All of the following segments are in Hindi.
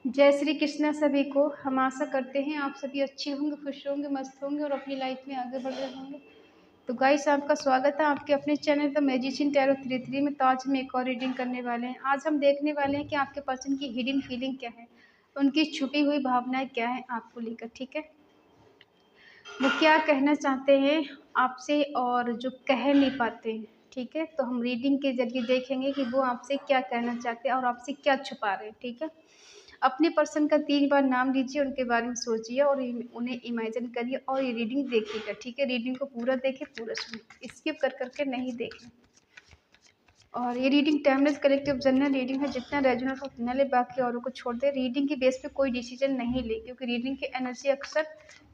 जय श्री कृष्णा सभी को। हम आशा करते हैं आप सभी अच्छे होंगे, खुश होंगे, मस्त होंगे और अपनी लाइफ में आगे बढ़ रहे होंगे। तो गाइस, आपका स्वागत है आपके अपने चैनल द मैजिशियन टैरो 33 में। तो आज हम एक और रीडिंग करने वाले हैं। आज हम देखने वाले हैं कि आपके पर्सन की हिडन फीलिंग क्या है, उनकी छुपी हुई भावनाएं क्या है आपको लेकर। ठीक है, वो क्या कहना चाहते हैं आपसे और जो कह नहीं पाते हैं। ठीक है, तो हम रीडिंग के जरिए देखेंगे कि वो आपसे क्या कहना चाहते हैं और आपसे क्या छुपा रहे हैं। ठीक है, अपने पर्सन का 3 बार नाम लीजिए, उनके बारे में सोचिए और उन्हें इमेजिन करिए और ये रीडिंग देखिएगा। ठीक है, रीडिंग को पूरा देखिए, पूरा सुनिए, स्किप कर करके नहीं देखें। और ये reading timeless collective general reading है। जितना रेजोनेट हो उतना ले, बाकी औरों को छोड़ दे। रीडिंग की बेस पे कोई डिसीजन नहीं ले, क्योंकि रीडिंग की एनर्जी अक्सर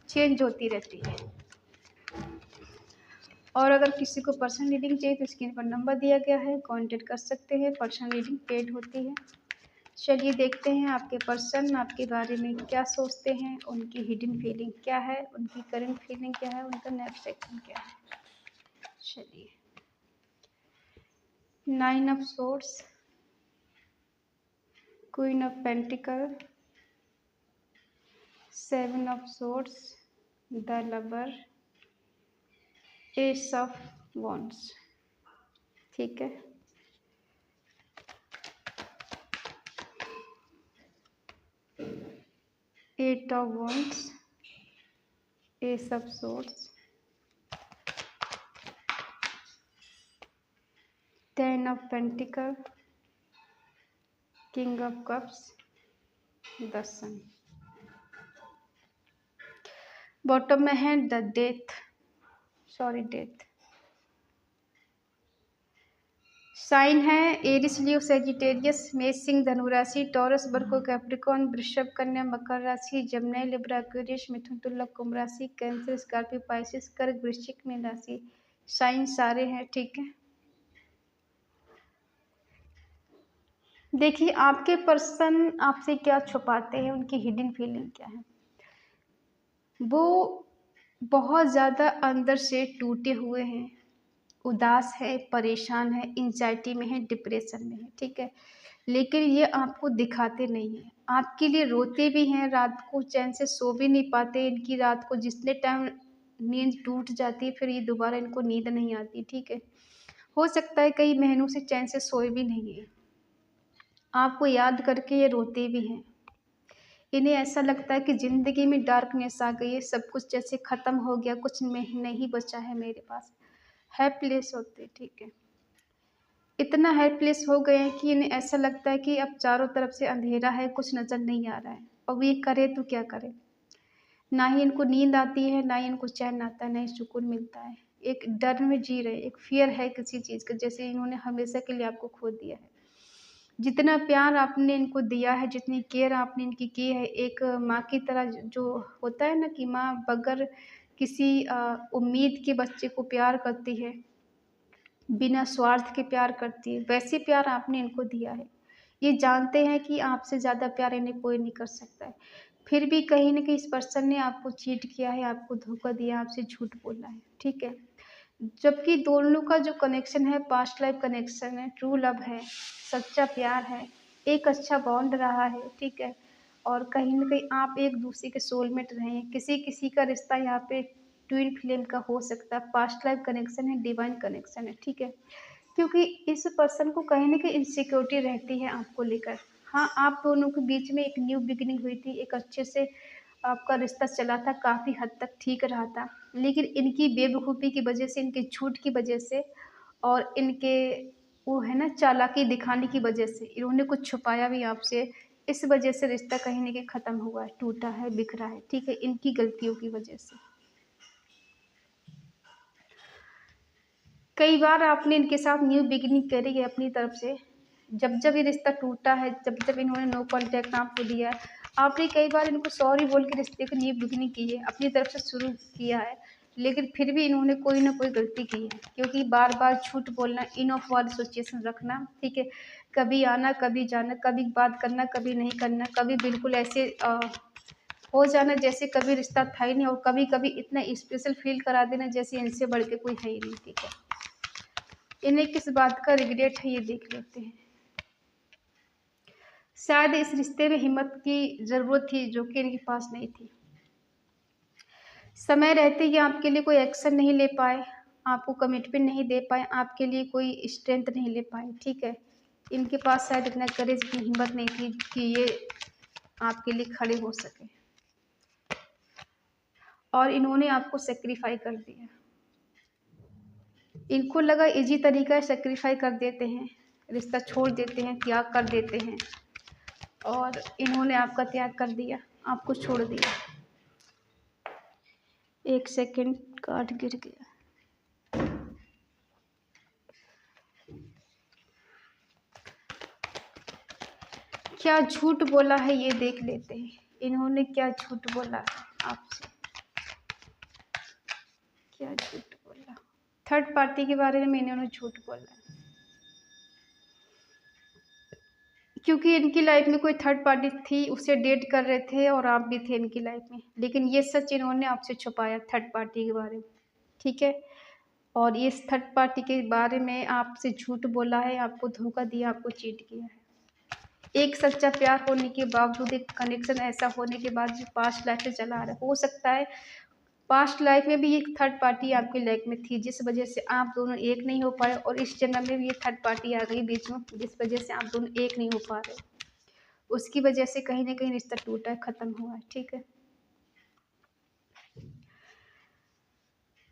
चेंज होती रहती है। और अगर किसी को पर्सनल रीडिंग चाहिए तो स्क्रीन पर नंबर दिया गया है, कांटेक्ट कर सकते हैं। पर्सनल रीडिंग पेड होती है। चलिए देखते हैं आपके पर्सन आपके बारे में क्या सोचते हैं, उनकी हिडन फीलिंग क्या है, उनकी करंट फीलिंग क्या है, उनका नेक्स्ट एक्शन क्या है। चलिए, 9 of swords, queen of pentacle, 7 of swords, the lover, ace of wands. ठीक है, eight of wands, ace of swords, 10 of pentacle, king of cups, the sun. Bottom में है द डेथ, डेथ। साइन है एरिस, लियो, सेजिटेरियस, मेष, सिंह, धनु राशि, टॉरस, वर्गो, कैप्रिकॉर्न, वृषभ, कन्या, मकर राशि, जमनाई, लिब्रा, एक्वेरियस, मिथुन, तुला, कुंभ राशि, कैंसर, स्कॉर्पियो, पाइसिस, कर्क, वृश्चिक, मीन राशि। साइन सारे हैं। ठीक है, देखिए आपके पर्सन आपसे क्या छुपाते हैं, उनकी हिडन फीलिंग क्या है। वो बहुत ज़्यादा अंदर से टूटे हुए हैं, उदास है, परेशान है, एंजाइटी में है, डिप्रेशन में है। ठीक है, लेकिन ये आपको दिखाते नहीं है। आपके लिए रोते भी हैं, रात को चैन से सो भी नहीं पाते। इनकी रात को जितने टाइम नींद टूट जाती है, फिर ये दोबारा इनको नींद नहीं आती। ठीक है, हो सकता है कई महीनों से चैन से सोए भी नहीं है। आपको याद करके ये रोते भी हैं। इन्हें ऐसा लगता है कि ज़िंदगी में डार्कनेस आ गई है, सब कुछ जैसे ख़त्म हो गया, कुछ नहीं बचा है मेरे पास। हेल्पलेस होते। ठीक है, इतना हेल्पलेस हो गए हैं कि इन्हें ऐसा लगता है कि अब चारों तरफ से अंधेरा है, कुछ नज़र नहीं आ रहा है। अब ये करे तो क्या करे। ना ही इनको नींद आती है, ना ही इनको चैन आता है, ना ही सुकून मिलता है। एक डर में जी रहे, एक फियर है किसी चीज़ का, जैसे इन्होंने हमेशा के लिए आपको खो दिया है। जितना प्यार आपने इनको दिया है, जितनी केयर आपने इनकी की है, एक माँ की तरह, जो होता है ना कि माँ बगैर किसी उम्मीद के बच्चे को प्यार करती है, बिना स्वार्थ के प्यार करती है, वैसे प्यार आपने इनको दिया है। ये जानते हैं कि आपसे ज़्यादा प्यार इन्हें कोई नहीं कर सकता है। फिर भी कहीं न कहीं इस पर्सन ने आपको चीट किया है, आपको धोखा दिया, आपसे झूठ बोला है। ठीक है, जबकि दोनों का जो कनेक्शन है पास्ट लाइफ कनेक्शन है, ट्रू लव है, सच्चा प्यार है, एक अच्छा बॉन्ड रहा है। ठीक है, और कहीं न कहीं आप एक दूसरे के सोलमेट रहे हैं। किसी किसी का रिश्ता यहाँ पे ट्विन फ्लेम का हो सकता है, पास्ट लाइफ कनेक्शन है, डिवाइन कनेक्शन है। ठीक है, क्योंकि इस पर्सन को कहीं न कहीं इनसिक्योरिटी रहती है आपको लेकर। हाँ, आप दोनों के बीच में एक न्यू बिगिनिंग हुई थी, एक अच्छे से आपका रिश्ता चला था, काफ़ी हद तक ठीक रहा था। लेकिन इनकी बेवकूफ़ी की वजह से, इनके झूठ की वजह से और इनके वो है ना चालाकी दिखाने की वजह से, इन्होंने कुछ छुपाया भी आपसे। इस वजह से रिश्ता कहीं न कहीं ख़त्म हुआ है, टूटा है, बिखरा है। ठीक है, इनकी गलतियों की वजह से। कई बार आपने इनके साथ न्यू बिगिनिंग करी है अपनी तरफ से। जब जब ये रिश्ता टूटा है, जब जब इन्होंने नो कॉन्टैक्ट आपको दिया है, आपने कई बार इनको सॉरी बोल के रिश्ते की न्यू बिगिनिंग की है, अपनी तरफ से शुरू किया है। लेकिन फिर भी इन्होंने कोई ना कोई गलती की है, क्योंकि बार बार झूठ बोलना, इनऑफ वाली सिचुएशन रखना। ठीक है, कभी आना, कभी जाना, कभी बात करना, कभी नहीं करना, कभी बिल्कुल ऐसे हो जाना जैसे कभी रिश्ता था ही नहीं, और कभी कभी इतना स्पेशल फील करा देना जैसे इनसे बढ़ के कोई है ही नहीं। ठीक है, इन्हें किस बात का रिग्रेट है ये देख लेते हैं। शायद इस रिश्ते में हिम्मत की ज़रूरत थी जो कि इनके पास नहीं थी। समय रहते ही आपके लिए कोई एक्शन नहीं ले पाए, आपको कमिटमेंट नहीं दे पाए, आपके लिए कोई स्ट्रेंथ नहीं ले पाए, ठीक है। इनके पास शायद इतना करेज, इतनी हिम्मत नहीं थी कि ये आपके लिए खड़े हो सके, और इन्होंने आपको सेक्रीफाई कर दिया। इनको लगा इजी तरीका है, सेक्रीफाई कर देते हैं, रिश्ता छोड़ देते हैं, त्याग कर देते हैं, और इन्होंने आपका त्याग कर दिया, आपको छोड़ दिया। एक सेकंड, कार्ड गिर गया। क्या झूठ बोला है ये देख लेते हैं, इन्होंने क्या झूठ बोला है आपसे, क्या झूठ बोला। थर्ड पार्टी के बारे में इन्होंने झूठ बोला है, क्योंकि इनकी लाइफ में कोई थर्ड पार्टी थी, उसे डेट कर रहे थे और आप भी थे इनकी लाइफ में, लेकिन ये सच इन्होंने आपसे छुपाया थर्ड पार्टी के बारे में, ठीक है। और इस थर्ड पार्टी के बारे में आपसे झूठ बोला है, आपको धोखा दिया, आपको चीट किया है। एक सच्चा प्यार होने के बावजूद, एक कनेक्शन ऐसा होने के बाद जो पास्ट लाइफ से चला आ रहा है, हो सकता है पास्ट लाइफ में भी एक थर्ड पार्टी आपकी लाइफ में थी, जिस वजह से आप दोनों एक नहीं हो पाए, और इस जन्म में भी ये थर्ड पार्टी आ गई बीच में, जिस वजह से आप दोनों एक नहीं हो पा रहे, उसकी वजह से कहीं ना कहीं रिश्ता टूटा है, ख़त्म हुआ है, ठीक है।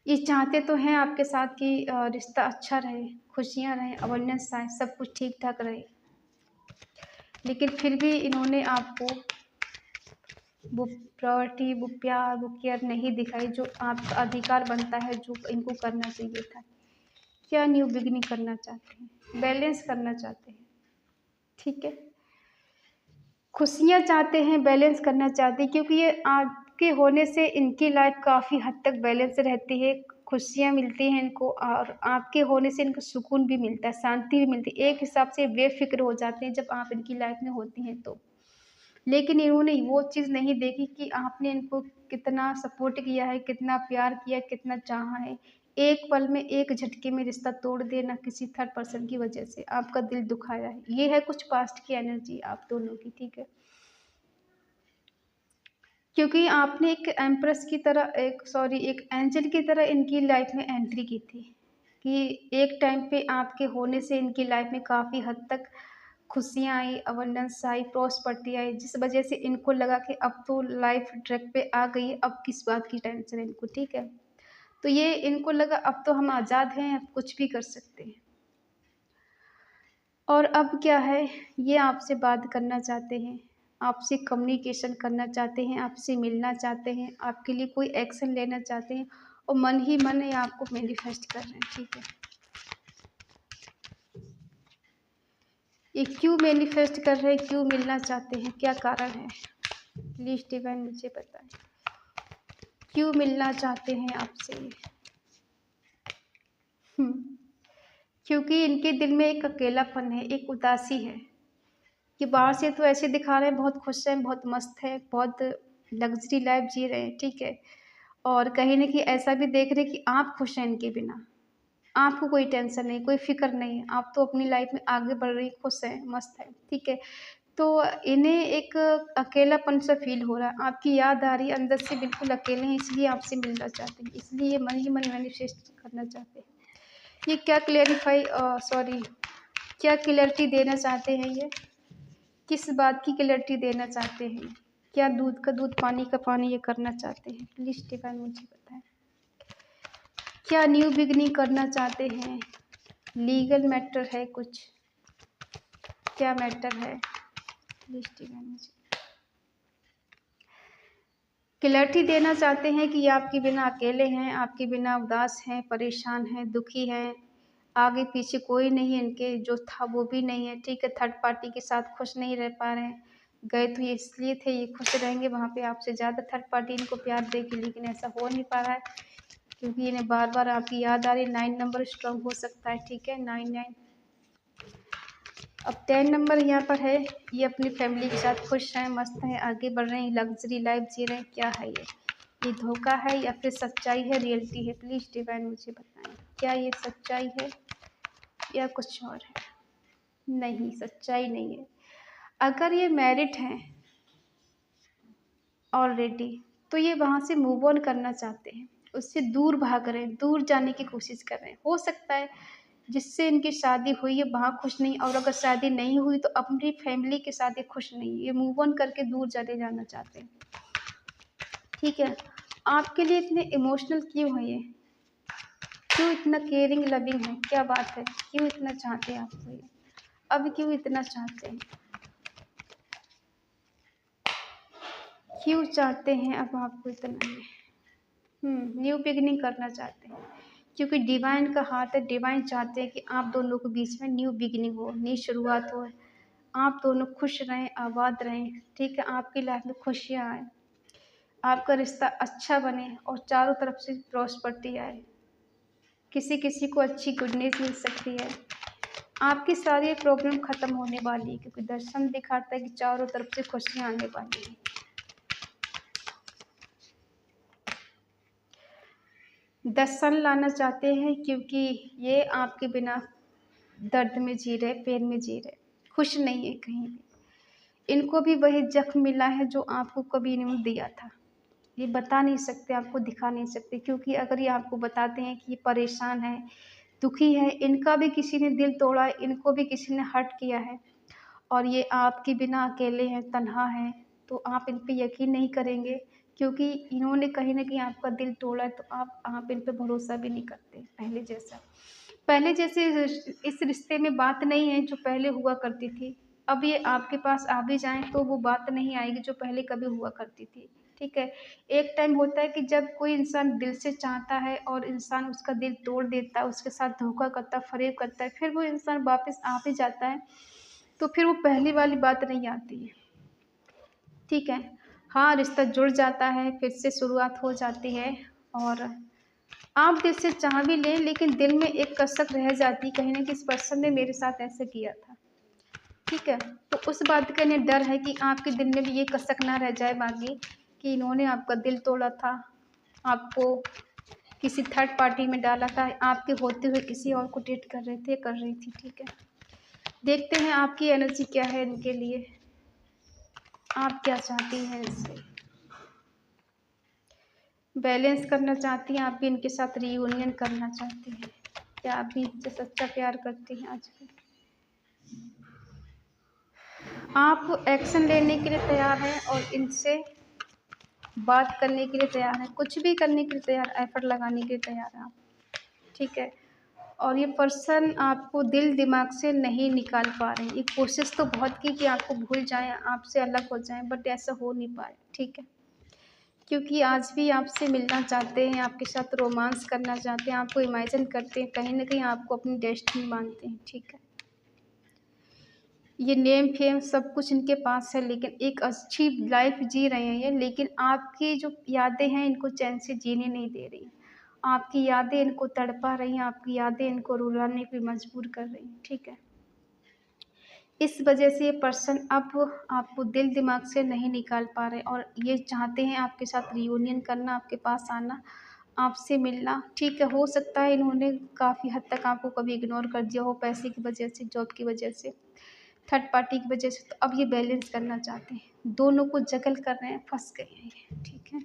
ये चाहते तो हैं आपके साथ कि रिश्ता अच्छा रहे, खुशियाँ रहें, अबंडेंस आए, सब कुछ ठीक ठाक रहे, लेकिन फिर भी इन्होंने आपको वो प्रायोरिटी, वो प्यार, वो केयर नहीं दिखाई जो आपका अधिकार बनता है, जो इनको करना चाहिए था। क्या न्यू बिगिनिंग करना चाहते हैं, बैलेंस करना चाहते हैं, ठीक है। खुशियाँ चाहते हैं, बैलेंस करना चाहते हैं, क्योंकि ये आपके होने से इनकी लाइफ काफ़ी हद तक बैलेंस रहती है, खुशियाँ मिलती हैं इनको, और आपके होने से इनको सुकून भी मिलता है, शांति भी मिलती है। एक हिसाब से बेफ़िक्र हो जाते हैं जब आप इनकी लाइफ में होती हैं तो। लेकिन इन्होंने वो चीज़ नहीं देखी कि आपने इनको कितना सपोर्ट किया है, कितना प्यार किया, कितना चाहा है। एक पल में, एक झटके में रिश्ता तोड़ देना किसी थर्ड पर्सन की वजह से, आपका दिल दुखाया है। ये है कुछ पास्ट की एनर्जी आप दोनों की, ठीक है। क्योंकि आपने एक एम्प्रेस की तरह, एक एंजल की तरह इनकी लाइफ में एंट्री की थी, कि एक टाइम पे आपके होने से इनकी लाइफ में काफ़ी हद तक खुशियाँ आई, अबंडेंस आई, प्रॉस्पेरिटी आई, जिस वजह से इनको लगा कि अब तो लाइफ ट्रैक पे आ गई है, अब किस बात की टेंशन है इनको, ठीक है। तो ये इनको लगा अब तो हम आज़ाद हैं, अब कुछ भी कर सकते हैं। और अब क्या है, ये आपसे बात करना चाहते हैं, आपसे कम्युनिकेशन करना चाहते हैं, आपसे मिलना चाहते हैं, आपके लिए कोई एक्शन लेना चाहते हैं, और मन ही मन ये आपको मैनिफेस्ट कर रहे हैं, ठीक है। ये क्यों मैनिफेस्ट कर रहे हैं, क्यों मिलना चाहते हैं, क्या कारण है, प्लीज़ डिवाइन मुझे बताएं, क्यों मिलना चाहते हैं आपसे ये। क्योंकि इनके दिल में एक अकेलापन है, एक उदासी है, कि बाहर से तो ऐसे दिखा रहे हैं बहुत खुश हैं, बहुत मस्त है, बहुत लग्जरी लाइफ जी रहे हैं, ठीक है। और कहीं न कहीं ऐसा भी देख रहे हैं कि आप खुश हैं इनके बिना, आपको कोई टेंशन नहीं, कोई फ़िक्र नहीं है, आप तो अपनी लाइफ में आगे बढ़ रही हैं, खुश हैं, मस्त हैं, ठीक है। तो इन्हें एक अकेलापन सा फ़ील हो रहा है, आपकी याद आ रही है, अंदर से बिल्कुल अकेले हैं, इसलिए आपसे मिलना चाहते हैं, इसलिए ये मन ही मन मैनिफेस्ट करना चाहते हैं। ये क्या क्या क्लैरिटी देना चाहते हैं ये? किस बात की क्लैरिटी देना चाहते हैं? क्या दूध का दूध, पानी का पानी ये करना चाहते हैं? प्लीज़ डिवाइन मुझे बताएँ। क्या न्यू बिगिनिंग करना चाहते हैं? लीगल मैटर है कुछ? क्या मैटर है? प्लीज़ डिवाइन मुझे क्लैरिटी देना चाहते हैं कि ये आपके बिना अकेले हैं, आपके बिना उदास हैं, परेशान हैं, दुखी हैं, आगे पीछे कोई नहीं है इनके, जो था वो भी नहीं है, ठीक है। थर्ड पार्टी के साथ खुश नहीं रह पा रहे हैं, गए तो ये इसलिए थे, ये खुश रहेंगे वहाँ पे आपसे ज़्यादा, थर्ड पार्टी इनको प्यार देगी, लेकिन ऐसा हो नहीं पा रहा है, क्योंकि इन्हें बार बार आपकी याद आ रही है। 9 नंबर स्ट्रॉन्ग हो सकता है, ठीक है, 9 अब 10 नंबर यहाँ पर है, ये अपनी फैमिली के साथ खुश हैं, मस्त हैं, आगे बढ़ रहे हैं, लग्जरी लाइफ जी रहे हैं। क्या है ये धोखा है या फिर सच्चाई है, रियलिटी है? प्लीज़ डिवाइन मुझे बताएं, क्या ये सच्चाई है या कुछ और है? नहीं, सच्चाई नहीं है। अगर ये मैरिड हैं ऑलरेडी, तो ये वहाँ से मूव ऑन करना चाहते हैं, उससे दूर भाग रहे हैं, दूर जाने की कोशिश कर रहे हैं। हो सकता है जिससे इनकी शादी हुई है वहाँ खुश नहीं, और अगर शादी नहीं हुई तो अपनी फैमिली के साथ ये खुश नहीं, ये मूव ऑन करके दूर चले जाना चाहते हैं। ठीक है, आपके लिए इतने इमोशनल क्यों है ये, क्यों इतना केयरिंग लविंग है, क्या बात है, क्यों इतना चाहते हैं आपको ये, अब क्यों इतना चाहते हैं, क्यों चाहते हैं अब आपको इतना ये। न्यू बिगिनिंग करना चाहते हैं, क्योंकि डिवाइन का हाथ है। डिवाइन चाहते हैं कि आप दोनों के बीच में न्यू बिगिनिंग हो, नई शुरुआत हो, आप दोनों खुश रहें, आबाद रहें। ठीक है, आपकी लाइफ में खुशियाँ आए, आपका रिश्ता अच्छा बने और चारों तरफ से प्रॉस्पर्टी आए। किसी किसी को अच्छी गुडनेस मिल सकती है, आपकी सारी प्रॉब्लम ख़त्म होने वाली है, क्योंकि दर्शन दिखाता है कि चारों तरफ से खुशियाँ आने वाली हैं। दर्शन लाना चाहते हैं, क्योंकि ये आपके बिना दर्द में जी रहे, पेन में जी रहे, खुश नहीं है कहीं भी। इनको भी वही जख्म मिला है जो आपको कभी इन्होंने दिया था। ये बता नहीं सकते, आपको दिखा नहीं सकते, क्योंकि अगर ये आपको बताते हैं कि ये परेशान है, दुखी है, इनका भी किसी ने दिल तोड़ा है, इनको भी किसी ने हर्ट किया है, और ये आपके बिना अकेले हैं, तन्हा हैं, तो आप इन पे यकीन नहीं करेंगे, क्योंकि इन्होंने कहीं न कहीं आपका दिल तोड़ा है, तो आप इन पे भरोसा भी नहीं करते पहले जैसा। पहले जैसे इस रिश्ते में बात नहीं है जो पहले हुआ करती थी। अब ये आपके पास आ भी जाएँ तो वो बात नहीं आएगी जो पहले कभी हुआ करती थी। ठीक है? एक टाइम होता है कि जब कोई इंसान दिल से चाहता है और इंसान उसका दिल तोड़ देता है, उसके साथ धोखा करता है, फ़रेब करता है, फिर वो इंसान वापस आ भी जाता है, तो फिर वो पहली वाली बात नहीं आती है। ठीक है? हाँ, रिश्ता जुड़ जाता है, फिर से शुरुआत हो जाती है, और आप दिल से चाह भी लें, लेकिन दिल में एक कसक रह जाती, कहीं न कहीं इस पर्सन ने मेरे साथ ऐसे किया था। ठीक है? तो उस बात का इन्हें डर है कि आपके दिल में भी ये कसक ना रह जाए बाकी, कि इन्होंने आपका दिल तोड़ा था, आपको किसी थर्ड पार्टी में डाला था, आपके होते हुए किसी और को डेट कर रहे थे, कर रही थी। ठीक है? देखते हैं आपकी एनर्जी क्या है इनके लिए, आप क्या चाहती हैं इससे। बैलेंस करना चाहती हैं, आप भी इनके साथ रियूनियन करना चाहती हैं। क्या आप भी इनसे सच्चा प्यार करती हैं आज भी? आप एक्शन लेने के लिए तैयार हैं और इनसे बात करने के लिए तैयार हैं, कुछ भी करने के लिए तैयार, एफर्ट लगाने के लिए तैयार हैं आप। ठीक है? और ये पर्सन आपको दिल दिमाग से नहीं निकाल पा रहे हैं। ये कोशिश तो बहुत की कि आपको भूल जाएँ, आपसे अलग हो जाएँ, बट ऐसा हो नहीं पाया। ठीक है? क्योंकि आज भी आपसे मिलना चाहते हैं, आपके साथ रोमांस करना चाहते हैं, आपको इमेजिन करते हैं, कहीं न कहीं आपको अपनी डेस्टिनी मानते हैं। ठीक है? ये नेम फेम सब कुछ इनके पास है, लेकिन एक अच्छी लाइफ जी रहे हैं ये, लेकिन आपकी जो यादें हैं इनको चैन से जीने नहीं दे रही। आपकी यादें इनको तड़पा रही हैं, आपकी यादें इनको रुलाने पे मजबूर कर रही हैं। ठीक है? इस वजह से ये पर्सन अब आपको दिल दिमाग से नहीं निकाल पा रहे, और ये चाहते हैं आपके साथ रियूनियन करना, आपके पास आना, आपसे मिलना। ठीक है, हो सकता है इन्होंने काफ़ी हद तक आपको कभी इग्नोर कर दिया हो, पैसे की वजह से, जॉब की वजह से, थर्ड पार्टी की वजह से, तो अब ये बैलेंस करना चाहते हैं। दोनों को जगल कर रहे हैं, फँस गए हैं ये। ठीक है?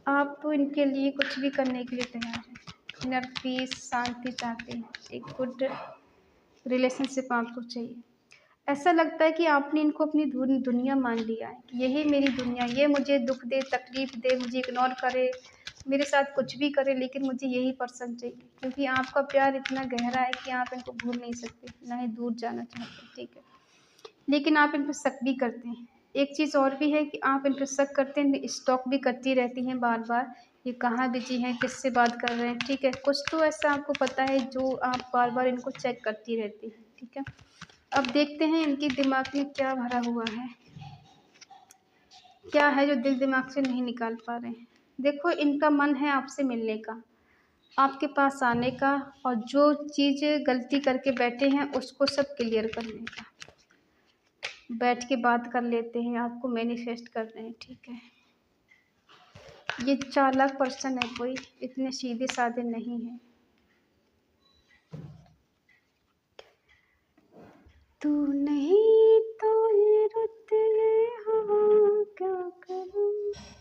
आप तो इनके लिए कुछ भी करने के लिए तैयार हैं। इनर पीस, शांति चाहते हैं, एक गुड रिलेशनशिप आपको चाहिए। ऐसा लगता है कि आपने इनको अपनी दुनिया मान लिया है, कि यही मेरी दुनिया, ये मुझे दुःख दे, तकलीफ़ दे, मुझे इग्नोर करे, मेरे साथ कुछ भी करे, लेकिन मुझे यही पर्सन चाहिए। क्योंकि आपका प्यार इतना गहरा है कि आप इनको भूल नहीं सकते, ना ही दूर जाना चाहते। ठीक है? लेकिन आप इन पे शक भी करते हैं। एक चीज़ और भी है कि आप इन पे शक करते हैं, स्टॉक भी करती रहती हैं बार-बार, ये कहाँ बिज़ी हैं, किससे बात कर रहे हैं। ठीक है? कुछ तो ऐसा आपको पता है जो आप बार-बार इनको चेक करती रहती हैं। ठीक है? अब देखते हैं इनके दिमाग में क्या भरा हुआ है, क्या है जो दिल दिमाग से नहीं निकाल पा रहे हैं। देखो, इनका मन है आपसे मिलने का, आपके पास आने का, और जो चीज़ गलती करके बैठे हैं उसको सब क्लियर करने का। बैठ के बात कर लेते हैं, आपको मैनिफेस्ट कर रहे हैं। ठीक है? ये चालाक पर्सन है कोई, इतने सीधे साधे नहीं हैं। तू नहीं तो ये रुत ये हवा क्या करूं,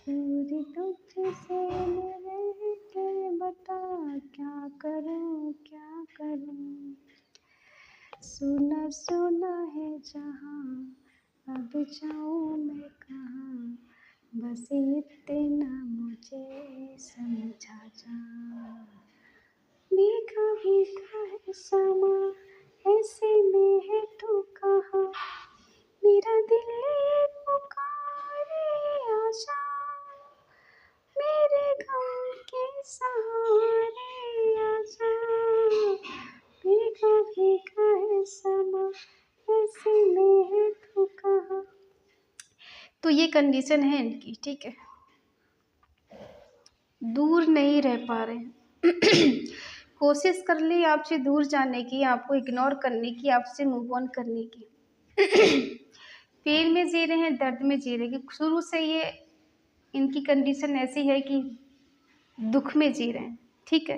पूरी तुझसे मैं रह के बता क्या करूं क्या करूं। सुना सुना है जहां, अब जाऊं मैं कहाँ, बस इतना मुझे समझा जा। भीगा भीगा है समा, ऐसे में है तू कहाँ, मेरा दिल ये पुकारे आजा, मेरे गम के सहारे आजा। भीगा भीगा है समा, ऐसे में है तू कहाँ। तो ये कंडीशन है इनकी, ठीक है। दूर नहीं रह पा रहे हैं कोशिश कर ली आपसे दूर जाने की, आपको इग्नोर करने की, आपसे मूव ऑन करने की पेन में जी रहे हैं, दर्द में जी रहे हैं। शुरू से ये इनकी कंडीशन ऐसी है कि दुख में जी रहे हैं, ठीक है।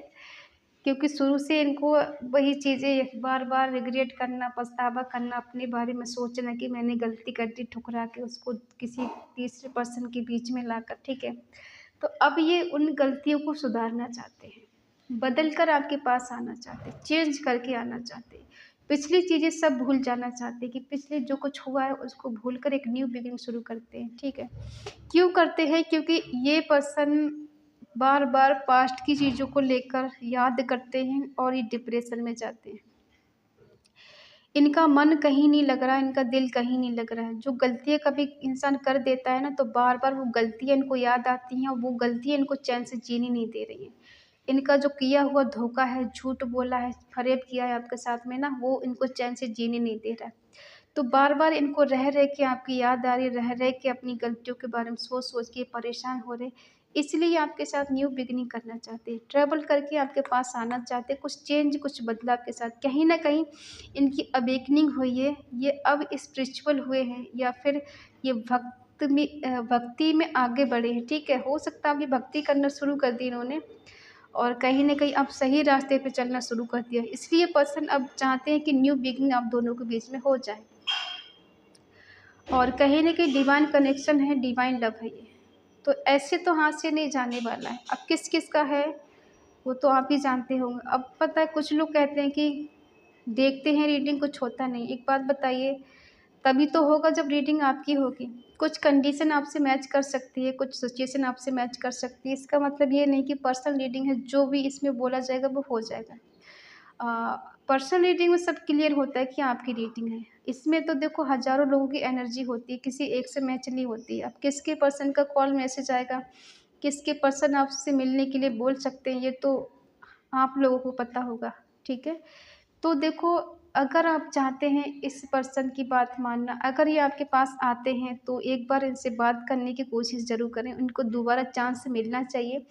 क्योंकि शुरू से इनको वही चीज़ें बार बार रिग्रेट करना, पछतावा करना, अपने बारे में सोचना कि मैंने गलती कर दी, ठुकरा के उसको किसी तीसरे पर्सन के बीच में लाकर, ठीक है। तो अब ये उन गलतियों को सुधारना चाहते हैं, बदल कर आपके पास आना चाहते हैं, चेंज करके आना चाहते हैं, पिछली चीज़ें सब भूल जाना चाहते हैं कि पिछले जो कुछ हुआ है उसको भूल कर एक न्यू बिगिनिंग शुरू करते हैं, ठीक है। क्यों करते हैं? क्योंकि ये पर्सन बार बार पास्ट की चीज़ों को लेकर याद करते हैं और ये डिप्रेशन में जाते हैं। इनका मन कहीं नहीं लग रहा है, इनका दिल कहीं नहीं लग रहा है। जो गलतियाँ कभी इंसान कर देता है ना, तो बार बार वो गलतियाँ इनको याद आती हैं और वो गलतियाँ इनको चैन से जीने नहीं दे रही हैं। इनका जो किया हुआ धोखा है, झूठ बोला है, फरेब किया है आपके साथ में ना, वो इनको चैन से जीने नहीं दे रहा है। तो बार बार इनको रह रह के आपकी याद आ रही है, रह रह के अपनी गलतियों के बारे में सोच सोच के परेशान हो रहे, इसलिए आपके साथ न्यू बिगिनिंग करना चाहते हैं, ट्रैवल करके आपके पास आना चाहते हैं, कुछ चेंज, कुछ बदलाव के साथ। कहीं ना कहीं इनकी अवेकनिंग हुई है, ये अब स्पिरिचुअल हुए हैं या फिर ये भक्ति में आगे बढ़े हैं, ठीक है। हो सकता है अभी भक्ति करना शुरू कर दी इन्होंने और कहीं न कहीं अब सही रास्ते पे चलना शुरू कर दिया। इसलिए पर्सन अब चाहते हैं कि न्यू बिगिनिंग आप दोनों के बीच में हो जाए और कहीं न कहीं डिवाइन कनेक्शन है, डिवाइन लव है ये। तो ऐसे तो हाथ से नहीं जाने वाला है। अब किस-किस का है, वो तो आप ही जानते होंगे। अब पता है कुछ लोग कहते हैं कि देखते हैं रीडिंग, कुछ होता नहीं। एक बात बताइए, तभी तो होगा जब रीडिंग आपकी होगी। कुछ कंडीशन आपसे मैच कर सकती है, कुछ सिचुएशन आपसे मैच कर सकती है। इसका मतलब ये नहीं कि पर्सनल रीडिंग है, जो भी इसमें बोला जाएगा वो हो जाएगा। पर्सनल रीडिंग में सब क्लियर होता है कि आपकी रीडिंग है। इसमें तो देखो हज़ारों लोगों की एनर्जी होती है, किसी एक से मैच नहीं होती। अब किसके पर्सन का कॉल मैसेज आएगा, किसके पर्सन आपसे मिलने के लिए बोल सकते हैं, ये तो आप लोगों को पता होगा, ठीक है। तो देखो, अगर आप चाहते हैं इस पर्सन की बात मानना, अगर ये आपके पास आते हैं तो एक बार इनसे बात करने की कोशिश ज़रूर करें, उनको दोबारा चांस मिलना चाहिए।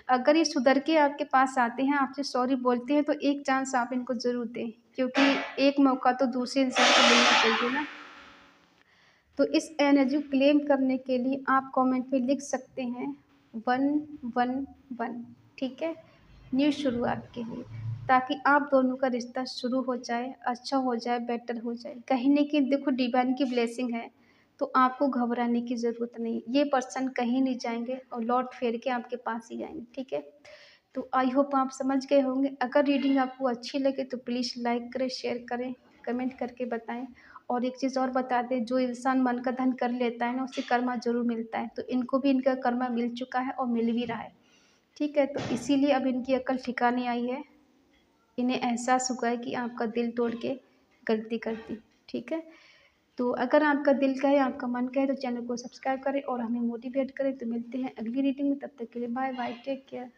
अगर ये सुधर के आपके पास आते हैं, आपसे सॉरी बोलते हैं, तो एक चांस आप इनको ज़रूर दें, क्योंकि एक मौका तो दूसरे इंसान को मिलना चाहिए ना। तो इस एनर्जी को क्लेम करने के लिए आप कमेंट में लिख सकते हैं 111, ठीक है, न्यू शुरुआत के लिए, ताकि आप दोनों का रिश्ता शुरू हो जाए, अच्छा हो जाए, बेटर हो जाए। कहीं न कहीं देखो डिवाइन की ब्लेसिंग है, तो आपको घबराने की ज़रूरत नहीं। ये पर्सन कहीं नहीं जाएंगे और लौट फेर के आपके पास ही आएंगे, ठीक है। तो आई होप आप समझ गए होंगे। अगर रीडिंग आपको अच्छी लगे तो प्लीज़ लाइक करें, शेयर करें, कमेंट करके बताएं। और एक चीज़ और बता दें, जो इंसान मन का धन कर लेता है ना, उसे कर्मा ज़रूर मिलता है। तो इनको भी इनका कर्मा मिल चुका है और मिल भी रहा है, ठीक है। तो इसीलिए अब इनकी अक्ल ठिकाने आई है, इन्हें एहसास हुआ है कि आपका दिल तोड़ के गलती कर दी, ठीक है। तो अगर आपका दिल का है, आपका मन का है, तो चैनल को सब्सक्राइब करें और हमें मोटिवेट करें। तो मिलते हैं अगली रीडिंग में, तब तक के लिए बाय बाय, टेक केयर।